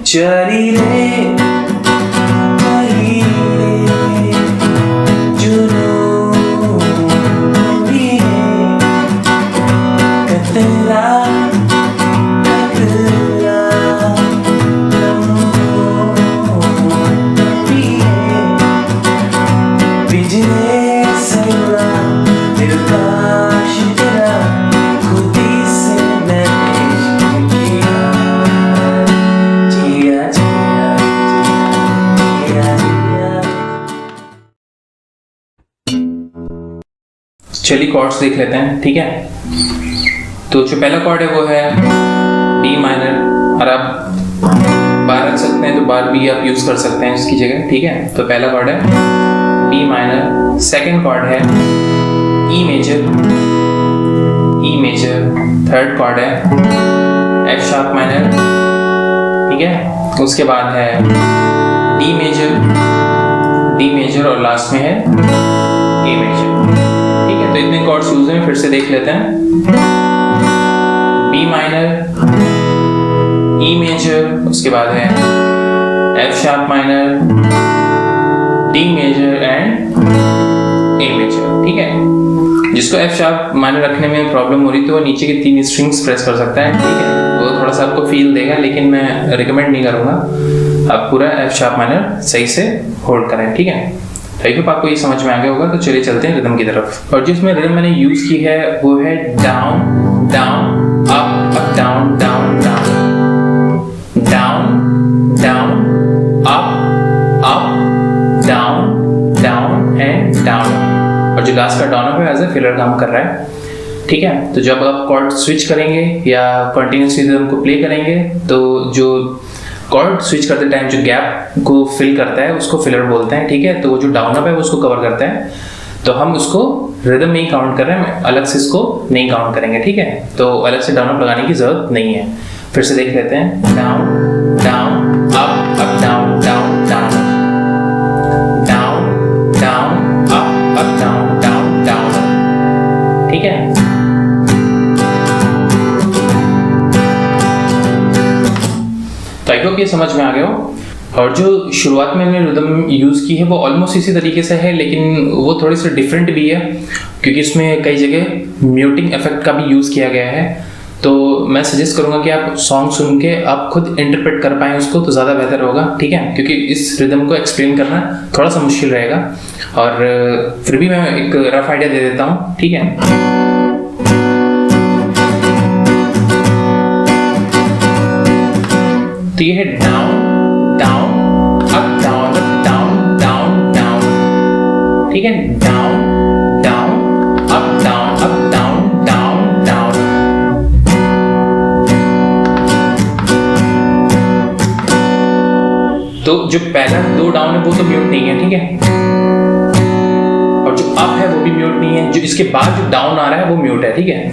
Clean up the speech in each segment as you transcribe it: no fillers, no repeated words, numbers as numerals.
चली रे चली रे जुनून भी है कतरा कतरा लम्हों भी है बिजली से उड़ा दिल का शिकरा खुदी से मैंने इश्क किया जिया जिया जिया जिया। चलिए कॉर्ड्स देख लेते हैं, ठीक है। तो जो पहला कॉर्ड है वो है डी माइनर, और आप बार रख सकते हैं तो बार भी आप यूज कर सकते हैं इसकी जगह, ठीक है। तो पहला कॉर्ड है डी माइनर, सेकंड कॉर्ड है ई मेजर, थर्ड कॉर्ड है एफ शार्प माइनर, ठीक है। उसके बाद है डी मेजर और लास्ट में है ए मेजर, ठीक है। तो इतने कॉर्ड्स यूज हैं, फिर से देख लेते हैं। बी माइनर, ई मेजर, उसके बाद है F sharp minor, D major and A major, ठीक है। जिसको एफ शार्प माइनर रखने में प्रॉब्लम हो रही तो वो नीचे की 3 स्ट्रिंग्स प्रेस कर सकता है, ठीक है। वो थोड़ा सा आपको फील देगा, लेकिन मैं रिकमेंड नहीं करूंगा। आप पूरा एफ शार्प माइनर सही से होल्ड करें, ठीक है। आई होप आपको ये समझ में आ गया होगा। तो चलिए चलते हैं रिदम की तरफ। और जिसमें रिदम मैंने यूज की है वो है down down up up down down down down down up up down down and down. और जो लास्ट का डाउन अप है एज ए फिलर काम कर रहा है, ठीक है। तो जब आप कॉर्ड स्विच करेंगे या कंटिन्यूसली रिदम को प्ले करेंगे तो जो कॉर्ड स्विच करते टाइम जो गैप को फिल करता है उसको फिलर बोलते हैं, ठीक है। तो वो जो डाउन अप है वो उसको कवर करता है। तो हम उसको रिदम में ही काउंट कर रहे हैं, अलग से इसको नहीं काउंट करेंगे, ठीक है। तो अलग से डाउन अप लगाने की जरूरत नहीं है। फिर से देख लेते हैं। Down down up up down down down down down up down down down, ठीक है। तो आई होप ये समझ में आ गया हो। और जो शुरुआत में मैंने रिदम यूज़ की है वो ऑलमोस्ट इसी तरीके से है, लेकिन वो थोड़ी सी डिफरेंट भी है क्योंकि इसमें कई जगह म्यूटिंग इफेक्ट का भी यूज़ किया गया है। तो मैं सजेस्ट करूँगा कि आप सॉन्ग सुन के आप खुद इंटरप्रेट कर पाएँ उसको, तो ज़्यादा बेहतर होगा, ठीक है। क्योंकि इस रिदम को एक्सप्लेन करना थोड़ा सा मुश्किल रहेगा। और फिर भी मैं एक रफ आइडिया दे देता हूँ, ठीक है। तो ये है down down up down down down down, ठीक है। Down down up down down down. तो जो पहला 2 डाउन है वो तो म्यूट नहीं है, ठीक है। और जो अप है वो भी म्यूट नहीं है। जो इसके बाद जो डाउन आ रहा है वो म्यूट है, ठीक है।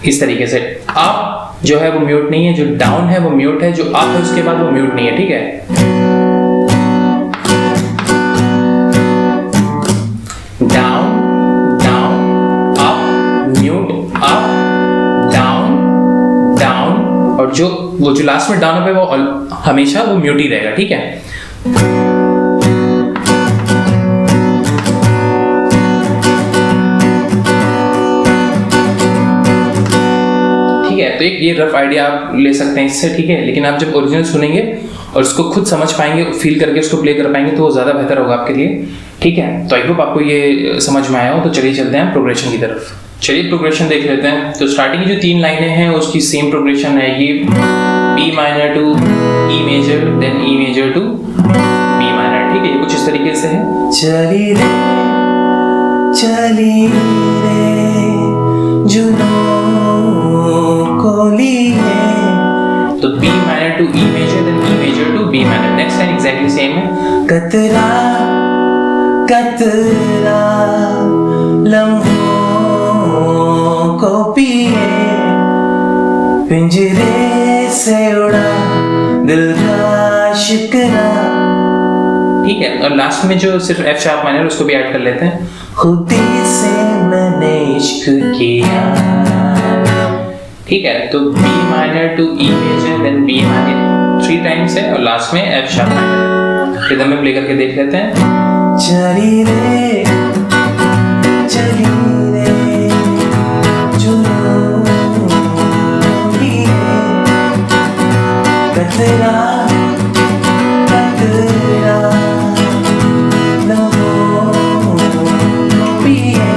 इस तरीके से अप जो है वो म्यूट नहीं है, जो डाउन है वो म्यूट है, जो अप है उसके बाद वो म्यूट नहीं है, ठीक है। Down down up mute up down down. और जो लास्ट में डाउन अप है वो हमेशा वो म्यूट ही रहेगा, ठीक है। तो एक ये रफ आइडिया आप ले सकते हैं इससे, ठीक है। लेकिन आप जब ओरिजिनल सुनेंगे और उसको खुद समझ पाएंगे, फील करके उसको प्ले कर पाएंगे तो वो ज़्यादा बेहतर होगा आपके लिए, ठीक है। तो आई होप आपको ये समझ में आया हो। तो चलिए चलते हैं प्रोग्रेशन की तरफ। चलिए प्रोग्रेशन देख लेते हैं। तो स्टार्टिंग की जो 3 लाइनें हैं उसकी सेम प्रोग्रेशन है। ये B minor to E major, then E major to B minor, ठीक है। ये कुछ इस तरीके से है। चली रे जुनून को लिए। तो B minor to E major, then E major to B minor. Next line exactly same है। कतरा कतरा लम्हों को पिए पिंजरे से उड़ा दिल का शिकरा, ठीक है। और लास्ट में जो सिर्फ एफ शार्प माइनर उसको भी ऐड कर लेते हैं। खुदी से मैंने इश्क किया ठीक है, तो B minor to E major then B minor 3 times है और लास्ट में F शार्प माइनर। रिदम में प्ले करके देख लेते हैं। चली रे जुनून ही है, कतरा कतरा लबों भी है,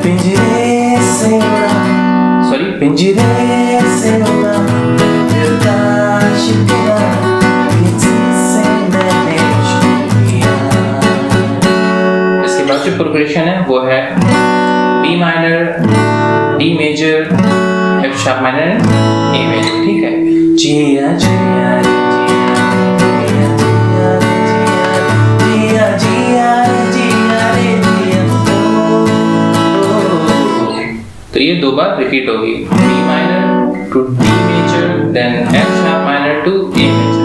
पिंजरे से उड़ा, सॉरी, पिंजरे से उड़ा दिल का शिकवा, किससे मैंने छू लिया। इसके बाद जो प्रोग्रेशन है वो है B minor, D major, F sharp minor, A major. ठीक है, जिया जिया जिया जिया जिया रे जिया, तो ये 2 बार रिपीट होगी। B minor to D major then F sharp minor to A major.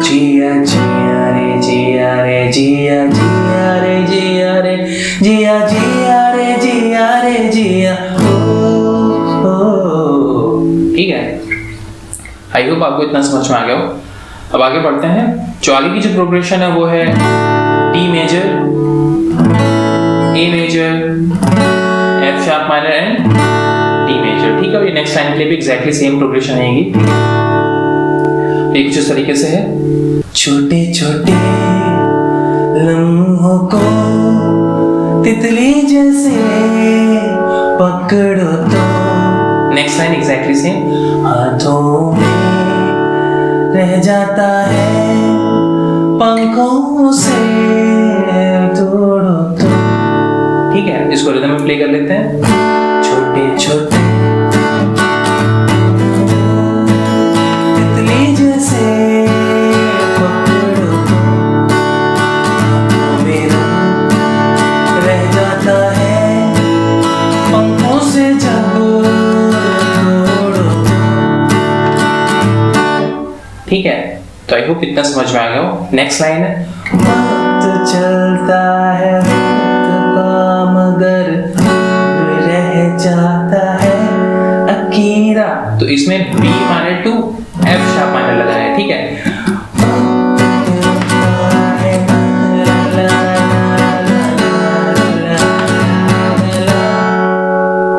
जिया जिया रे जिया रे जिया जिया रे जिया रे जिया जिया रे जिया रे जिया, ठीक है, आई होप आपको इतना समझ में आ गया हो। अब आगे बढ़ते हैं। जो आगे की जो प्रोग्रेशन है वो है D major, A major, F sharp minor and D major. ठीक है, और ये नेक्स्ट लाइन के लिए भी एग्जैक्टली सेम प्रोग्रेशन रहेगी। ये कुछ इस तरीके से है। छोटे छोटे लम्हों को तितली जैसे पकड़ो तो, नेक्स्ट लाइन एग्जैक्टली सेम। हाथों में रह जाता है, पंखों से तोड़ो तो। ठीक है, इसको रिदम में प्ले कर लेते हैं। छोटे छोटे तितली जैसे पकड़ो तो, हाथों में रह जाता है, पंखों से जब तोड़ो तो। ठीक है, तो आई होप इतना समझ में आ गया हो। नेक्स्ट लाइन है वक्त चलता है वक्त का, मगर रह जाता है अकीरा। तो इसमें B minor to F sharp minor लगा है। ठीक है,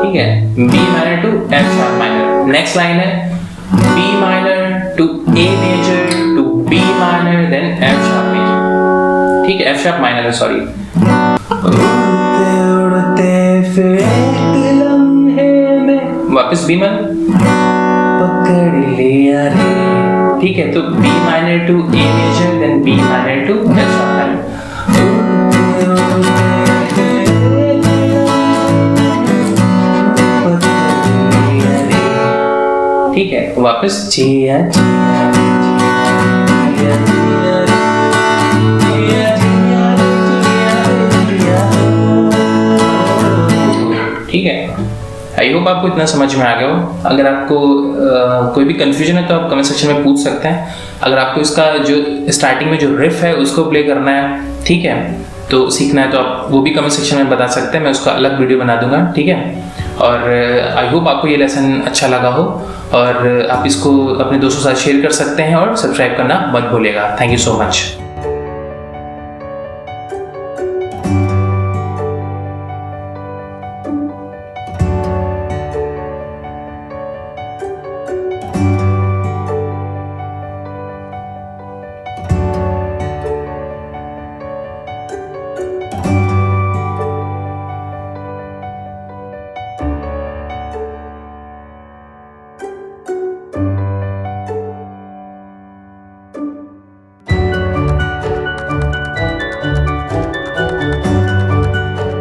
ठीक है, B minor to F sharp minor. Next line है B minor to A major to B minor then F sharp major. ठीक है, F शार्प माइनर है, सॉरी। उड़ते उड़ते फिर एक लम्हे में वापस B माइनर। पकड़ लिया रे। ठीक है, तो B minor to A major then B minor to F sharp minor. उड़ते उड़ते एक लम्हे पकड़ लिया रे। ठीक है, वापस जिया जिया जिया जिया जिया जिया जिया। ठीक है, आई होप आपको इतना समझ में आ गया हो। अगर आपको कोई भी कंफ्यूजन है तो आप कमेंट सेक्शन में पूछ सकते हैं। अगर आपको इसका जो स्टार्टिंग में जो रिफ है उसको प्ले करना है, ठीक है, तो सीखना है, तो आप वो भी कमेंट सेक्शन में बता सकते हैं। मैं उसका अलग वीडियो बना दूंगा। ठीक है, और आई होप आपको ये लेसन अच्छा लगा हो और आप इसको अपने दोस्तों के साथ शेयर कर सकते हैं और सब्सक्राइब करना मत भूलिएगा। Thank you so much.